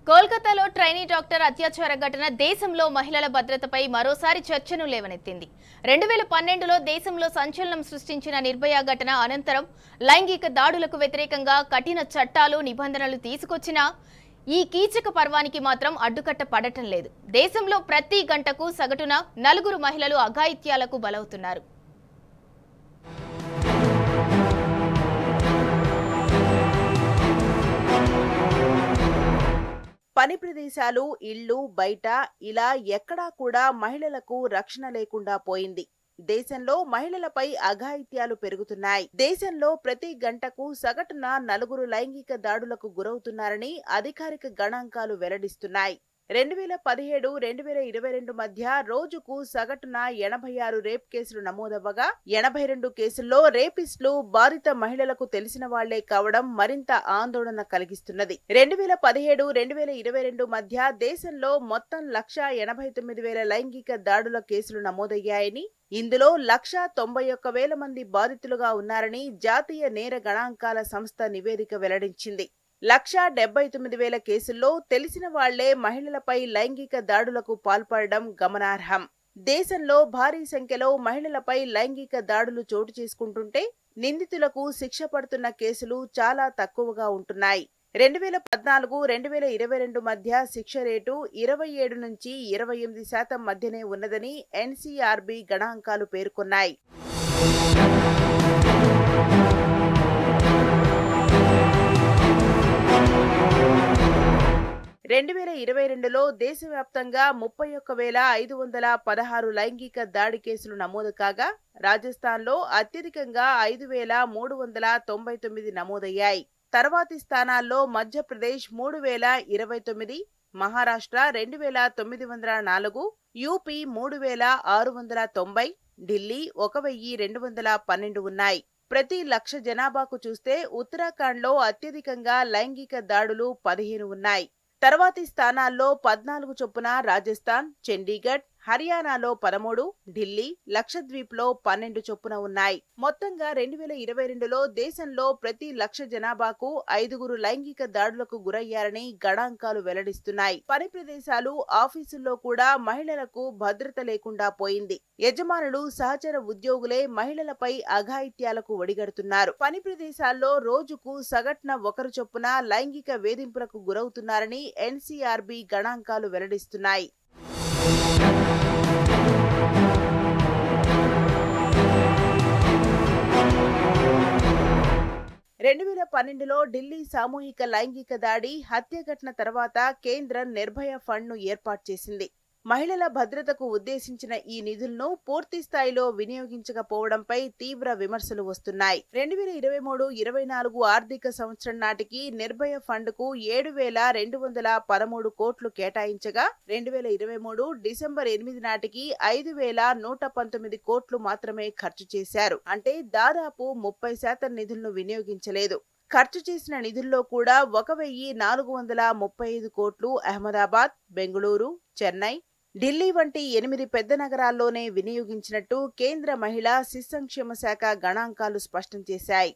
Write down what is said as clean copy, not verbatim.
కోల్కతాలో trainee doctor అత్యాచార ఘటన దేశంలో మహిళల భద్రతపై మరోసారి చర్చను లేవనెత్తింది. 2012లో దేశంలో సంచలనం సృష్టించిన నిర్భయ ఘటన అనంతరం లైంగిక దాడులకు వ్యతిరేకంగా కఠిన చట్టాలు, నిబంధనలు తీసుకొచ్చినా ఈ కీచక పర్వానికి మాత్రం అడ్డుకట్ట పడటం లేదు. దేశంలో ప్రతి గంటకు సగటున 4 మహిళలు అఘాయిత్యాలకు బలవుతున్నారు. పని ప్రదేశాలు, ఇళ్లు, బయట ఇలా ఎక్కడా కూడా మహిళలకు రక్షణ లేకుండా పోయింది. దేశంలో మహిళలపై అఘాయిత్యాలు పెరుగుతున్నాయి. దేశంలో ప్రతి గంటకు సగటున 4 లైంగిక దాడులకు గురవుతున్నారని అధికారిక గణాంకాలు వెల్లడిస్తున్నాయి. 2017, 2022 మధ్య రోజుకు సగటున 86 రేప్ కేసులు నమోదవ్వగా 82 కేసుల్లో రేపిస్టులు బాధిత మహిళలకు తెలిసిన వాళ్లే కావడం మరింత ఆందోళన కలిగిస్తున్నది. 2017, 2022 మధ్య దేశంలో మొత్తం 1,89,000 లైంగిక దాడుల కేసులు నమోదయ్యాయని, ఇందులో 1,91,000 మంది బాధితులుగా ఉన్నారని జాతీయ నేర గణాంకాల సంస్థ నివేదిక వెల్లడించింది. 1,79,000 కేసుల్లో తెలిసిన వాళ్లే మహిళలపై లైంగిక దాడులకు పాల్పడడం గమనార్హం. దేశంలో భారీ సంఖ్యలో మహిళలపై లైంగిక దాడులు చోటు చేసుకుంటుంటే నిందితులకు శిక్ష పడుతున్న కేసులు చాలా తక్కువగా ఉంటున్నాయి. 2014, 2022 మధ్య శిక్ష రేటు 27 నుంచి 28% మధ్యనే ఉన్నదని ఎన్సీఆర్బీ గణాంకాలు పేర్కొన్నాయి. 2022లో దేశవ్యాప్తంగా 31,516 లైంగిక దాడి కేసులు నమోదు కాగా రాజస్థాన్లో అత్యధికంగా 5,399 నమోదయ్యాయి. తర్వాతి స్థానాల్లో మధ్యప్రదేశ్ 3,029, మహారాష్ట్ర 2,904, యూపీ 3,690, ఢిల్లీ 1,212 ఉన్నాయి. ప్రతి 1,00,000 జనాభాకు చూస్తే ఉత్తరాఖండ్లో అత్యధికంగా లైంగిక దాడులు 15 ఉన్నాయి. తర్వాతి స్థానాల్లో 14 చొప్పున రాజస్థాన్, చండీగఢ్, హర్యానాలో 13, ఢిల్లీ, లక్షద్వీప్లో 12 చొప్పున ఉన్నాయి. మొత్తంగా 2022లో దేశంలో ప్రతి 1,00,000 జనాభాకు 5 లైంగిక దాడులకు గురయ్యారని గణాంకాలు వెల్లడిస్తున్నాయి. పని ప్రదేశాలు, ఆఫీసుల్లో కూడా మహిళలకు భద్రత లేకుండా పోయింది. యజమానులు, సహచర ఉద్యోగులే మహిళలపై అఘాయిత్యాలకు ఒడిగడుతున్నారు. పని ప్రదేశాల్లో రోజుకు సగటున 1 చొప్పున లైంగిక వేధింపులకు గురవుతున్నారని ఎన్సీఆర్బీ గణాంకాలు వెల్లడిస్తున్నాయి. 2012లో ఢిల్లీ సామూహిక లైంగిక దాడి, హత్య ఘటన తర్వాత కేంద్రం నిర్భయ ఫండ్ను ఏర్పాటు చేసింది. మహిళల భద్రతకు ఉద్దేశించిన ఈ నిధులను పూర్తి స్థాయిలో వినియోగించకపోవడంపై తీవ్ర విమర్శలు వస్తున్నాయి. 2023-24 ఆర్థిక సంవత్సరం నాటికి నిర్భయ ఫండ్కు 7,213 కోట్లు కేటాయించగా 2023 డిసెంబర్ 8 నాటికి 5,119 కోట్లు మాత్రమే ఖర్చు చేశారు. అంటే దాదాపు 30% నిధులను వినియోగించలేదు. ఖర్చు చేసిన నిధుల్లో కూడా 1,435 కోట్లు అహ్మదాబాద్, బెంగళూరు, చెన్నై, ఢిల్లీ వంటి 8 పెద్ద నగరాల్లోనే వినియోగించినట్టు కేంద్ర మహిళా శిశు సంక్షేమ శాఖ గణాంకాలు స్పష్టం చేశాయి.